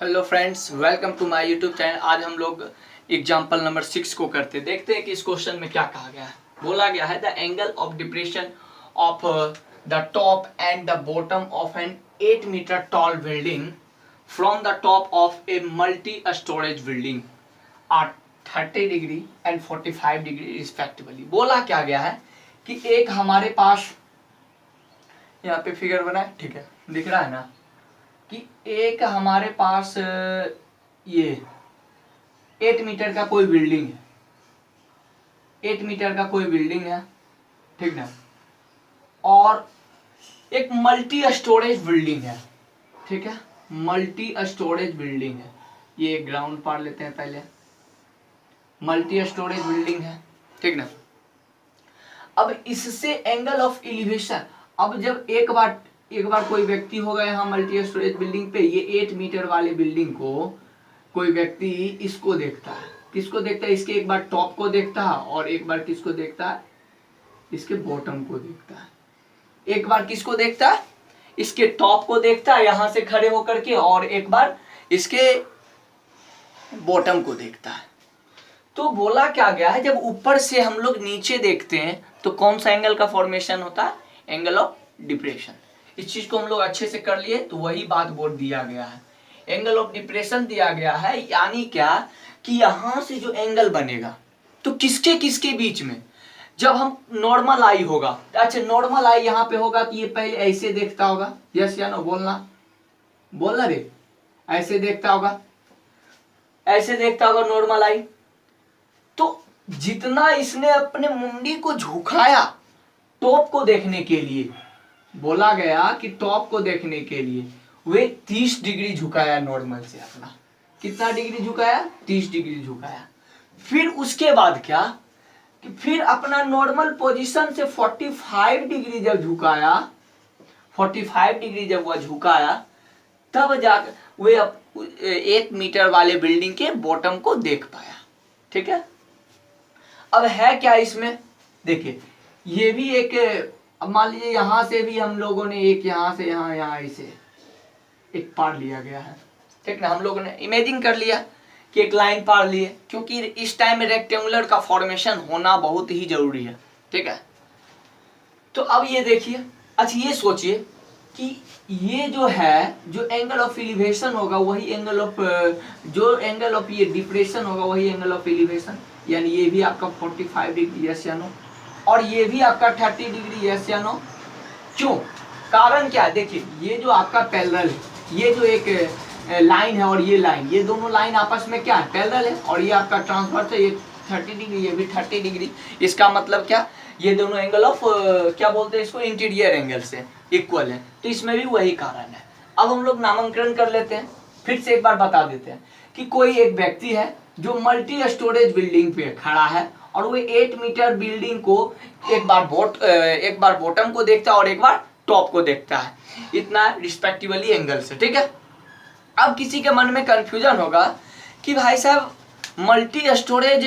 Hello friends, welcome to my YouTube channel. आज हम लोग एग्जाम्पल नंबर 6 को करते देखते हैं कि इस क्वेश्चन में क्या कहा गया है। बोला गया है the angle of depression of the top and the bottom of an 8 metre tall building from the top of a multi storage building are 30 degree and 45 degree respectively. बोला क्या गया है कि एक हमारे पास, यहाँ पे फिगर बना है, ठीक है, दिख रहा है ना, कि एक हमारे पास ये 8 मीटर का कोई बिल्डिंग है, 8 मीटर का कोई बिल्डिंग है, ठीक ना, और एक मल्टी स्टोरेज बिल्डिंग है, ठीक है, मल्टी स्टोरेज बिल्डिंग है। ये ग्राउंड पार लेते हैं पहले, मल्टी स्टोरेज बिल्डिंग है, ठीक ना। अब इससे एंगल ऑफ एलिवेशन, अब जब एक बार कोई व्यक्ति होगा यहाँ मल्टी स्टोरेज बिल्डिंग पे, ये 8 मीटर वाले बिल्डिंग को कोई व्यक्ति इसको देखता है, किसको देखता है, इसके एक बार टॉप को देखता है और एक बार किसको देखता है, इसके बॉटम को देखता है। एक बार किसको देखता है, इसके टॉप को देखता है यहां से खड़े होकर के, और एक बार इसके बॉटम को देखता है। तो बोला क्या गया है, जब ऊपर से हम लोग नीचे देखते हैं तो कौन सा एंगल का फॉर्मेशन होता है, एंगल ऑफ डिप्रेशन। इस चीज को हम लोग अच्छे से कर लिए तो वही बात बोर्ड दिया गया है, एंगल ऑफ डिप्रेशन दिया गया है। यानी क्या कि यहां से जो एंगल बनेगा तो किसके किसके बीच में, जब हम नॉर्मल आई होगा, अच्छा नॉर्मल आई यहाँ पे होगा तो ये पहले ऐसे देखता होगा, यस या नो, बोलना रे, ऐसे देखता होगा, ऐसे देखता होगा नॉर्मल आई। तो जितना इसने अपने मुंडी को झुकाया टॉप को देखने के लिए, बोला गया कि टॉप को देखने के लिए वे 30 डिग्री झुकाया नॉर्मल से अपना। कितना डिग्री झुकाया, 30 डिग्री झुकाया। फिर उसके बाद क्या कि फिर अपना नॉर्मल पोजीशन से 45 डिग्री जब झुकाया, 45 डिग्री जब वह झुकाया, तब जाकर वे 8 मीटर वाले बिल्डिंग के बॉटम को देख पाया, ठीक है। अब है क्या इसमें, देखिए ये भी एक, अब मान लीजिए यहां से भी हम लोगों ने एक, यहां से यहाँ ऐसे एक पार लिया गया है, ठीक ना। हम लोगों ने इमेजिन कर लिया कि एक लाइन पार लिए, क्योंकि इस टाइम में रेक्टेंगुलर का फॉर्मेशन होना बहुत ही जरूरी है, ठीक है। तो अब ये देखिए, अच्छा ये सोचिए कि ये जो है, जो एंगल ऑफ एलिवेशन होगा वही एंगल ऑफ, जो एंगल ऑफ ये डिप्रेशन होगा वही एंगल ऑफ एलिवेशन, यानी ये भी आपका 45 डिग्री, यस या नो, और ये भी आपका 30 डिग्री, यस या नो। क्यों, कारण क्या है, देखिए ये जो आपका पैरेलल है, ये जो एक लाइन है और ये लाइन, ये दोनों लाइन आपस में क्या है, पैरेलल है, और ये आपका ट्रांसवर्स है, ये 30 डिग्री, ये भी 30 डिग्री। इसका मतलब क्या, ये दोनों एंगल ऑफ क्या बोलते हैं इसको, इंटीरियर एंगल से इक्वल है। तो इसमें भी वही कारण है। अब हम लोग नामांकन कर लेते हैं, फिर से एक बार बता देते हैं कि कोई एक व्यक्ति है जो मल्टी स्टोरेज बिल्डिंग पे खड़ा है, और वो 8 मीटर बिल्डिंग को एक बार बॉटम को देखता है और एक बार टॉप को देखता है, इतना रिस्पेक्टिवली एंगल से, ठीक है। अब किसी के मन में कंफ्यूजन होगा कि भाई साहब मल्टी स्टोरेज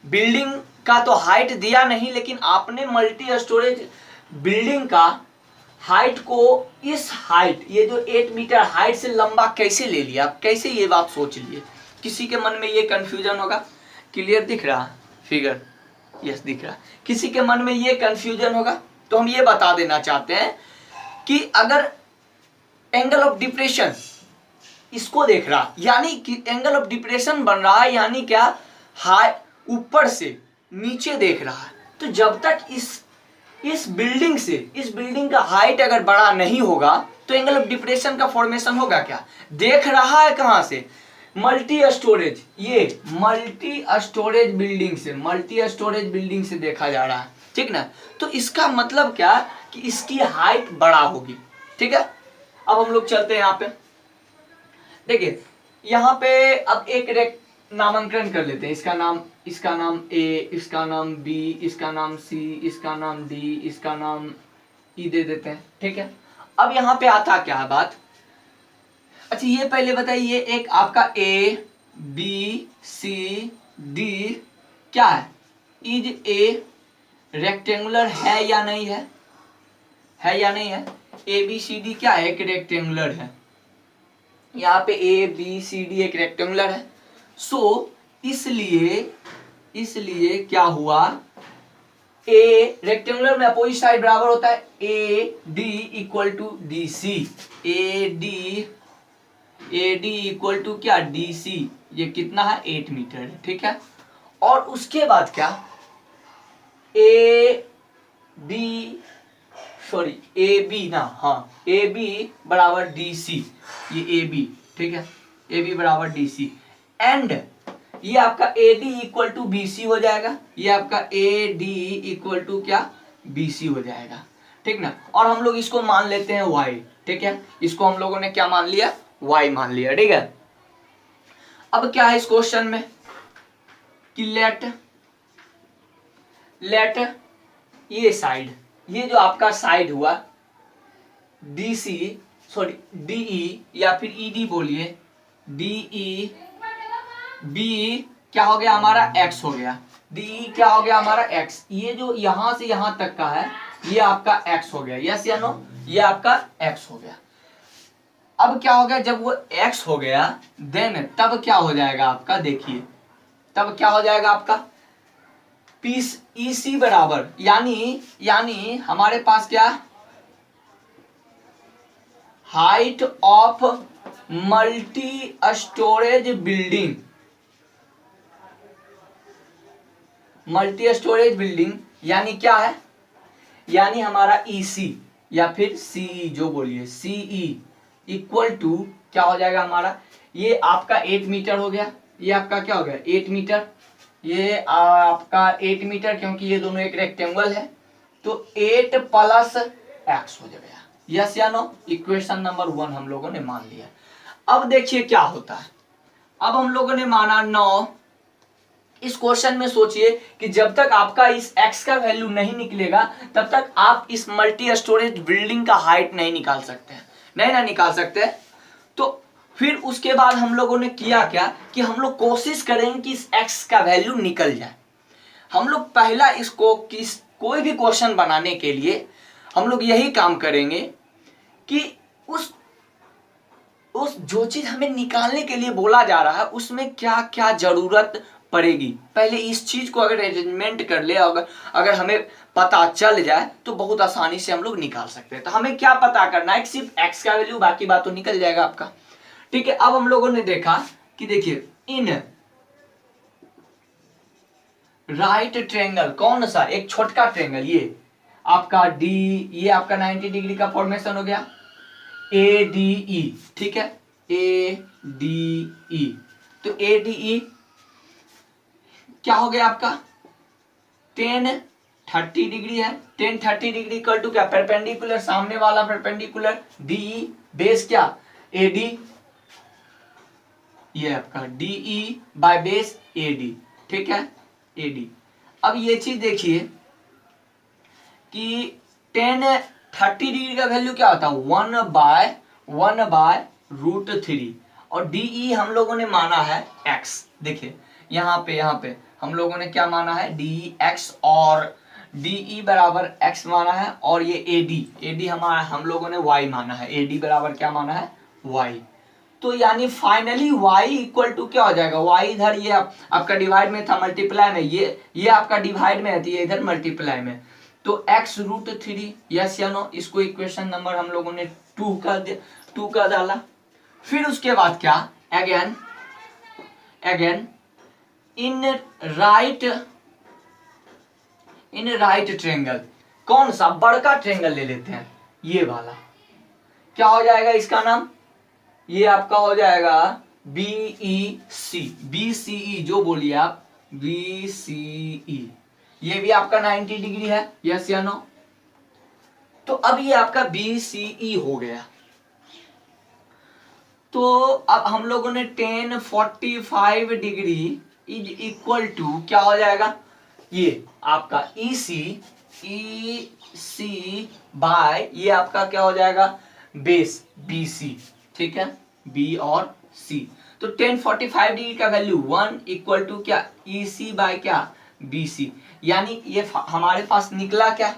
बिल्डिंग का तो हाइट दिया नहीं, लेकिन आपने मल्टी स्टोरेज बिल्डिंग का हाइट को, इस हाइट, ये जो 8 मीटर हाइट से लंबा कैसे ले लिया, कैसे ये बात सोच लिए। किसी के मन में ये कंफ्यूजन होगा। क्लियर दिख रहा फिगर, यस दिख रहा। किसी के मन में ये कंफ्यूजन होगा, तो हम ये बता देना चाहते हैं कि अगर एंगल ऑफ डिप्रेशन इसको देख रहा, यानी कि एंगल ऑफ डिप्रेशन बन रहा है, यानी क्या, हाई ऊपर से नीचे देख रहा है। तो जब तक इस बिल्डिंग से, इस बिल्डिंग का हाइट अगर बड़ा नहीं होगा तो एंगल ऑफ डिप्रेशन का फॉर्मेशन होगा क्या, देख रहा है कहां से, मल्टी स्टोरेज, ये मल्टी स्टोरेज बिल्डिंग से, मल्टी स्टोरेज बिल्डिंग से देखा जा रहा है, ठीक ना। तो इसका मतलब क्या कि इसकी हाइट बड़ा होगी, ठीक है। अब हम लोग चलते हैं यहाँ पे, देखिए यहाँ पे अब एक नामांकन कर लेते हैं। इसका नाम ए, इसका नाम बी, इसका नाम सी, इसका नाम डी, इसका नाम ई दे देते हैं, ठीक है। अब यहाँ पे आता क्या है बात, अच्छा ये पहले बताइए, एक आपका ए बी सी डी क्या है, इज ए रेक्टेंगुलर है या नहीं है या नहीं है, ए बी सी डी क्या है, एक रेक्टेंगुलर है, यहाँ पे ए बी सी डी एक रेक्टेंगुलर है। सो इसलिए क्या हुआ, ए रेक्टेंगुलर में अपोजिट साइड बराबर होता है A D equal to D C, A D equal to क्या डी सी, ये कितना है 8 मीटर है, ठीक है। और उसके बाद क्या, ए बी ना, हाँ ए बी बराबर डी सी, ये ए बी, ठीक है, ए बी बराबर डी सी, एंड ये आपका A D equal to B C हो जाएगा, ये आपका ए डी इक्वल टू क्या बी सी हो जाएगा, ठीक ना। और हम लोग इसको मान लेते हैं y, ठीक है, इसको हम लोगों ने क्या मान लिया, y मान लिया, ठीक है। अब क्या है इस क्वेश्चन में कि लेट ये साइड, ये जो आपका साइड हुआ DE या फिर ED बोलिए, DE बी क्या हो गया हमारा x हो गया, DE क्या हो गया हमारा x, ये जो यहां से यहां तक का है ये आपका x हो गया, यस या नो, ये आपका x हो गया। अब क्या हो गया, जब वो x हो गया देन तब क्या हो जाएगा आपका, देखिए तब क्या हो जाएगा आपका पीस EC बराबर, यानी हमारे पास क्या, height of multi storage building, यानी क्या है, यानी हमारा EC या फिर CE जो बोलिए, CE इक्वल टू क्या हो जाएगा हमारा, ये आपका 8 मीटर हो गया, ये आपका क्या हो गया 8 मीटर, ये आपका 8 मीटर, क्योंकि ये दोनों एक रेक्टेंगल है, तो 8 प्लस x हो जाएगा, यस या नो। इक्वेशन नंबर 1 हम लोगों ने मान लिया। अब देखिए क्या होता है, अब हम लोगों ने माना 9। इस क्वेश्चन में सोचिए कि जब तक आपका इस x का वैल्यू नहीं निकलेगा तब तक आप इस मल्टी स्टोरेज बिल्डिंग का हाइट नहीं निकाल सकते हैं, नहीं ना निकाल सकते। तो फिर उसके बाद हम लोगों ने किया क्या कि हम लोग कोशिश करेंगे कि इस x का वैल्यू निकल जाए। हम लोग पहला इसको कोई भी क्वेश्चन बनाने के लिए हम लोग यही काम करेंगे कि उस जो चीज हमें निकालने के लिए बोला जा रहा है उसमें क्या क्या जरूरत पड़ेगी, पहले इस चीज को अगर अरेंजमेंट कर ले, अगर हमें पता चल जाए तो बहुत आसानी से हम लोग निकाल सकते हैं। तो हमें क्या पता करना है, सिर्फ x का वैल्यू, बाकी बात तो निकल जाएगा आपका, ठीक है। अब हम लोगों ने देखा कि देखिए इन राइट ट्रायंगल, कौन सा, एक छोटका ट्रायंगल, ये आपका D, ये आपका 90 डिग्री का फॉर्मेशन हो गया, ADE, ठीक है, ADE, तो ADE क्या हो गया आपका 10-30 डिग्री है, 10-30 डिग्री इक्वल टू क्या, परपेंडिकुलर, सामने वाला परपेंडिकुलर, DE बेस क्या AD, ये आपका DE बाय बेस AD, ठीक है, AD। अब ये चीज देखिए कि 10-30 डिग्री का वैल्यू क्या होता है 1/√3, और DE हम लोगों ने माना है x। देखिए यहाँ पे हम लोगों ने क्या माना है DX, और DE बराबर x माना है, और ये AD हम लोगों ने y माना है, AD बराबर क्या माना है y। तो यानी फाइनली y इक्वल टू क्या हो जाएगा, y इधर ये आपका डिवाइड में था, मल्टीप्लाई में, ये आपका डिवाइड में है, इधर मल्टीप्लाई में, तो x√3, यस या नो। इसको इक्वेशन नंबर हम लोगों ने 2 का डाला। फिर उसके बाद क्या, अगेन इन राइट ट्रायंगल, कौन सा, बड़का ट्रायंगल ले लेते हैं, ये वाला, क्या हो जाएगा इसका नाम, ये आपका हो जाएगा BCE जो बोलिए आप, BCE, ये भी आपका 90 डिग्री है, यस या नो। तो अब ये आपका BCE हो गया। तो अब हम लोगों ने 1045 डिग्री इज इक्वल टू क्या हो जाएगा, ये आपका EC बाय ये आपका क्या हो जाएगा बेस BC, ठीक है, B और C। तो 1045 डिग्री का वैल्यू 1 इक्वल टू क्या EC बाय क्या BC, यानी ये हमारे पास निकला क्या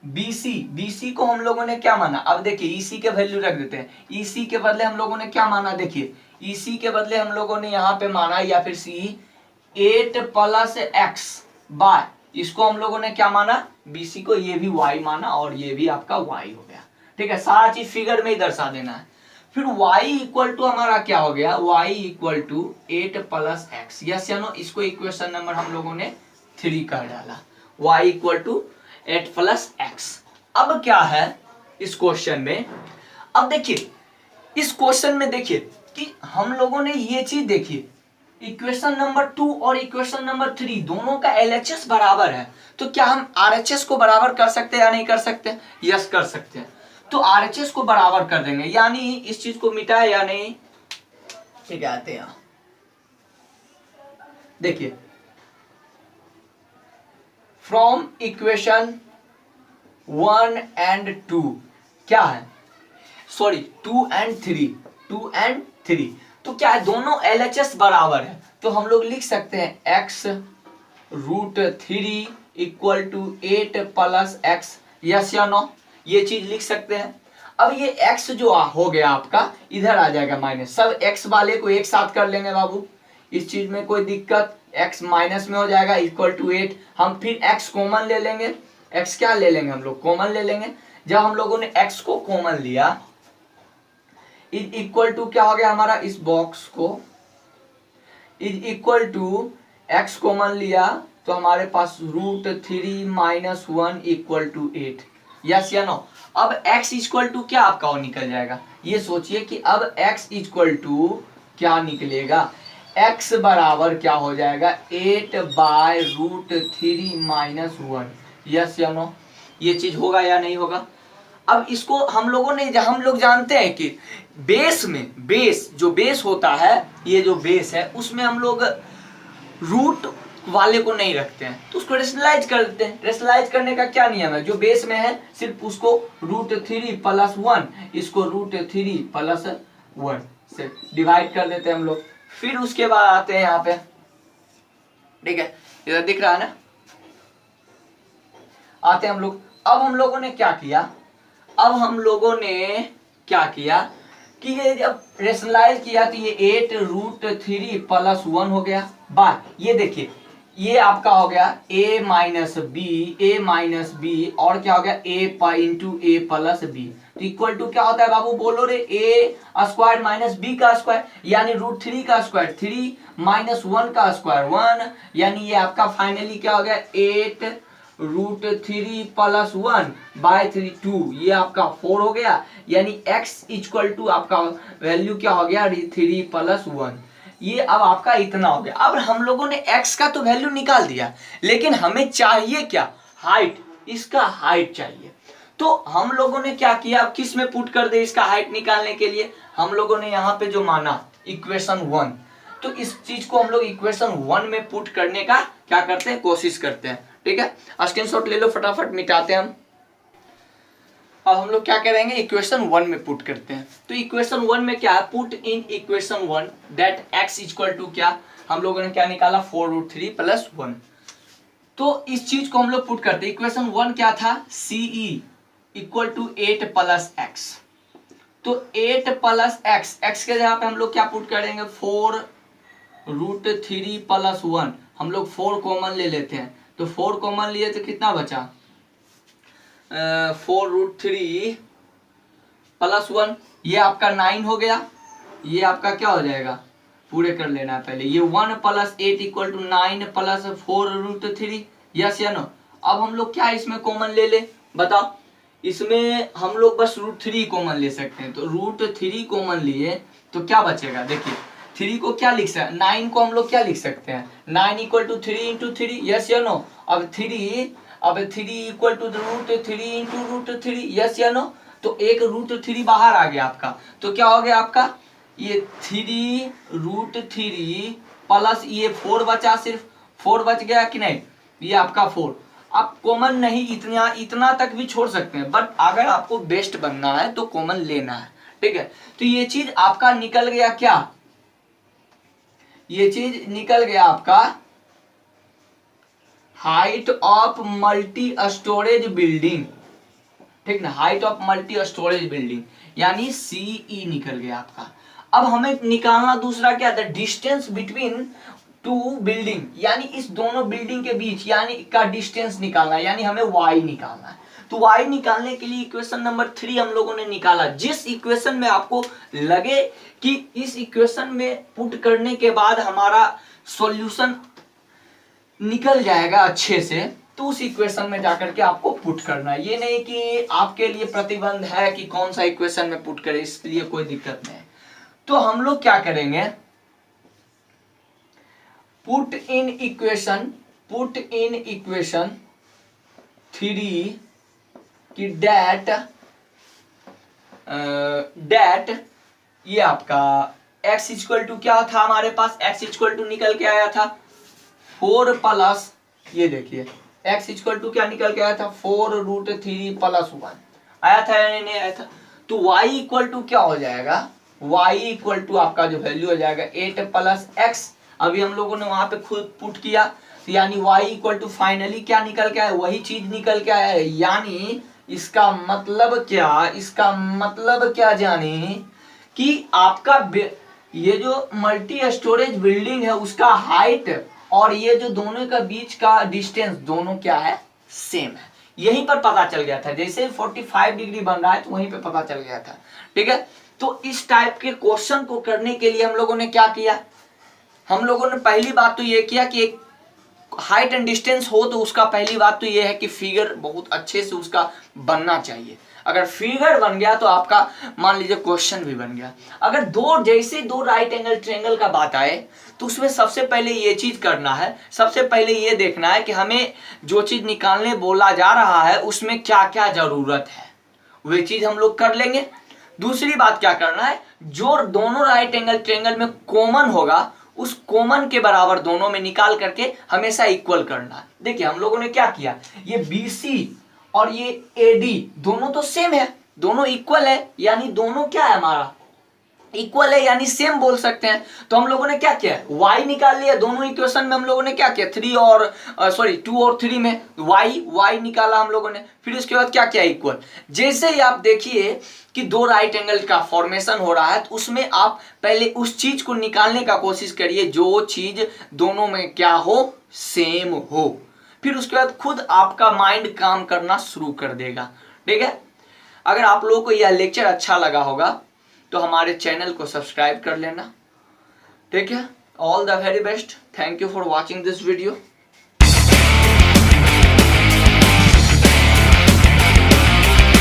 BC को हम लोगों ने क्या माना, अब देखिए EC के वैल्यू रख देते हैं। EC के बदले हम लोगों ने क्या माना, देखिए EC के बदले हम लोगों ने यहाँ पे माना, या फिर C 8 + x बाय, इसको हम लोगों ने क्या माना, BC को, ये भी y माना और ये भी आपका y हो गया। ठीक है, सारा चीज फिगर में ही दर्शा देना है। फिर y इक्वल टू हमारा क्या हो गया, y equal to 8 + x, yes या नो, इसको इक्वेशन नंबर हम लोगों ने 3 कर डाला, y इक्वल टू 8 + x। अब क्या है इस क्वेश्चन में, अब देखिए इस क्वेश्चन में देखिए कि हम लोगों ने ये चीज देखिए, इक्वेशन नंबर 2 और इक्वेशन नंबर 3 दोनों का LHS बराबर है, तो क्या हम RHS को बराबर कर सकते हैं या नहीं कर सकते, यस कर सकते हैं। तो RHS को बराबर कर देंगे, यानी इस चीज को मिटाए या नहीं, ठीक है, आते हैं देखिए, फ्रॉम इक्वेशन 1 and 2 क्या है, सॉरी 2 and 3, तो क्या है, दोनों LHS बराबर है, तो हम लोग लिख सकते हैं x√3 = 8 + x, यस या नो, ये चीज लिख सकते हैं। अब ये x जो हो गया आपका इधर आ जाएगा माइनस, सब x वाले को एक साथ कर लेंगे बाबू, इस चीज में कोई दिक्कत, x माइनस में हो जाएगा इक्वल टू 8। हम फिर x कॉमन ले लेंगे, x क्या ले लेंगे हम लोग, कॉमन ले लेंगे। जब हम लोगों ने x को कॉमन लिया इक्वल टू क्या हो गया हमारा, इस बॉक्स को इक्वल टू x कॉमन लिया तो हमारे पास √3 - 1 = 8, यस या नो। अब x इक्वल टू क्या आपका वो निकल जाएगा, ये सोचिए कि अब x इक्वल टू क्या निकलेगा, x बराबर क्या हो जाएगा, 8/√3 - 1, यस या नो, ये चीज होगा या नहीं होगा। अब इसको हम लोगों ने, हम लोग जानते हैं कि बेस में, बेस जो बेस होता है, ये जो बेस है उसमें हम लोग रूट वाले को नहीं रखते हैं, तो उसको रेशनलाइज कर देते हैं। रेशनलाइज करने का क्या नियम है, जो बेस में है सिर्फ उसको √3 + 1, इसको √3 + 1 से डिवाइड कर देते हैं हम लोग। फिर उसके बाद आते हैं यहाँ पे, ठीक है, इधर दिख रहा है ना, आते हैं हम लोग। अब हम लोगों ने क्या किया, अब हम लोगों ने क्या किया कि ये जब रेशनलाइज किया तो ये 8√3 + 1 हो गया बाय, ये देखिए ये आपका हो गया a - b और क्या हो गया a × a + b, तो इक्वल टू क्या होता है बाबू, बोलो रे, a² - b का स्क्वायर, यानी √3 का स्क्वायर 3 - 1 का स्क्वायर 1, यानी ये आपका फाइनली क्या हो गया 8√3 + 1 / 3 2, ये आपका 4 हो गया, यानी x इक्वल टू आपका वैल्यू क्या हो गया 3 + 1, ये अब आपका इतना हो गया। अब हम लोगों ने x का तो वैल्यू निकाल दिया, लेकिन हमें चाहिए क्या, हाइट, इसका हाइट चाहिए। तो हम लोगों ने क्या किया, अब किस में पुट कर दे इसका हाइट निकालने के लिए, हम लोगों ने यहाँ पे जो माना इक्वेशन 1, तो इस चीज को हम लोग इक्वेशन 1 में पुट करने का क्या करते हैं, कोशिश करते हैं। ठीक है, स्क्रीनशॉट ले लो, फटाफट मिटाते हैं हम। अब हम लोग क्या करेंगे, इक्वेशन 1 में पुट करते हैं। तो इक्वेशन 1 में क्या है, put in equation 1 that x equal to क्या, हम लोगों ने क्या निकाला 4√3 + 1। तो इस चीज को हम लोग पुट करते हैं। इक्वेशन 1 क्या था, CE इक्वल टू 8 + x, तो 8 + x के जगह पे हम लोग क्या पुट करेंगे, 4√3 + 1, हम लोग 4 कॉमन ले लेते हैं, तो 4 कॉमन लिए तो कितना बचा, 4√3 + 1, ये आपका 9 हो गया, ये आपका क्या हो जाएगा, पूरे कर लेना है पहले, ये 1 + 8 = 9 + 4√3, यस या नो। अब हम लोग क्या इसमें कॉमन ले ले, बताओ, इसमें हम लोग बस √3 कॉमन ले सकते हैं, तो √3 कॉमन लिए तो क्या बचेगा, देखिए 3 को क्या लिख सकते हैं, 9 को हम लोग क्या लिख सकते हैं, 9 = 3 × 3, यस या नो। अब 3 इक्वल टू √3 × √3, यस या नो। तो एक √3 बाहर आ गया आपका, तो क्या हो गया आपका, ये 3√3 प्लस ये 4 बचा, सिर्फ 4 बच गया कि नहीं, ये आपका 4। आप कॉमन नहीं, इतना तक भी छोड़ सकते हैं, बट अगर आपको बेस्ट बनना है तो कॉमन लेना है। ठीक है, तो ये चीज आपका निकल गया क्या, ये चीज निकल गया आपका height of multi storage building, ठीक ना, height of multi storage building यानी सीई निकल गया आपका। अब हमें निकालना दूसरा क्या था, डिस्टेंस बिटवीन टू बिल्डिंग, यानी इस दोनों बिल्डिंग के बीच यानी का डिस्टेंस निकालना, यानी हमें y निकालना है। तो y निकालने के लिए इक्वेशन नंबर 3 हम लोगों ने निकाला। जिस इक्वेशन में आपको लगे कि इस इक्वेशन में पुट करने के बाद हमारा सॉल्यूशन निकल जाएगा अच्छे से, तो उस इक्वेशन में जाकर के आपको पुट करना है। ये नहीं कि आपके लिए प्रतिबंध है कि कौन सा इक्वेशन में पुट करें, इसलिए कोई दिक्कत नहीं है। तो हम लोग क्या करेंगे, पुट इन इक्वेशन 3 कि डेट ये आपका x इक्वल टू क्या था हमारे पास, x इक्वल टू निकल के आया था 4 प्लस, ये देखिए x इक्वल टू क्या निकल के आया था 4√3 + 1 आया था या नहीं आया था। तो y इक्वल टू क्या हो जाएगा, y इक्वल टू आपका जो वैल्यू हो जाएगा 8 + x। अभी हम लोगों ने वहां पे खुद पुट किया, तो यानी y इक्वल टू फाइनली क्या निकल के आया, वही चीज निकल के आया है। यानी इसका मतलब क्या जाने कि आपका ये जो मल्टी स्टोरेज बिल्डिंग है उसका हाइट और ये जो दोनों का बीच का डिस्टेंस दोनों क्या है, सेम है। यहीं पर पता चल गया था, जैसे 45 डिग्री बन रहा है तो वहीं पे पता चल गया था। ठीक है, तो इस टाइप के क्वेश्चन को करने के लिए हम लोगों ने क्या किया, हम लोगों ने पहली बात तो ये किया कि एक हाइट एंड डिस्टेंस हो तो उसका पहली बात तो ये है कि फिगर बहुत अच्छे से उसका बनना चाहिए। अगर फिगर बन गया तो आपका मान लीजिए क्वेश्चन भी बन गया। अगर जैसे दो राइट एंगल ट्रायंगल का बात आए तो उसमें सबसे पहले ये चीज करना है, सबसे पहले ये देखना है कि हमें जो चीज निकालने बोला जा रहा है उसमें क्या क्या जरूरत है, वही चीज हम लोग कर लेंगे। दूसरी बात क्या करना है, जो दोनों राइट एंगल ट्रायंगल में कॉमन होगा उस कॉमन के बराबर दोनों में निकाल करके हमेशा इक्वल करना। देखिए हम लोगों ने क्या किया, ये BC और ये AD दोनों तो सेम है, दोनों इक्वल है, यानी दोनों क्या है हमारा इक्वल है, यानी सेम बोल सकते हैं। तो हम लोगों ने क्या किया, y निकाल लिया। दोनों इक्वेशन में हम लोगों ने क्या किया, 2 और 3 में y निकाला हम लोगों ने। फिर उसके बाद क्या किया, इक्वल। जैसे ही आप देखिए कि दो राइट एंगल का फॉर्मेशन हो रहा है तो उसमें आप पहले उस चीज को निकालने का कोशिश करिए जो चीज दोनों में क्या हो, सेम हो। फिर उसके बाद खुद आपका माइंड काम करना शुरू कर देगा। ठीक है, अगर आप लोगों को यह लेक्चर अच्छा लगा होगा तो हमारे चैनल को सब्सक्राइब कर लेना। ठीक है, all the very best, thank you for watching this video.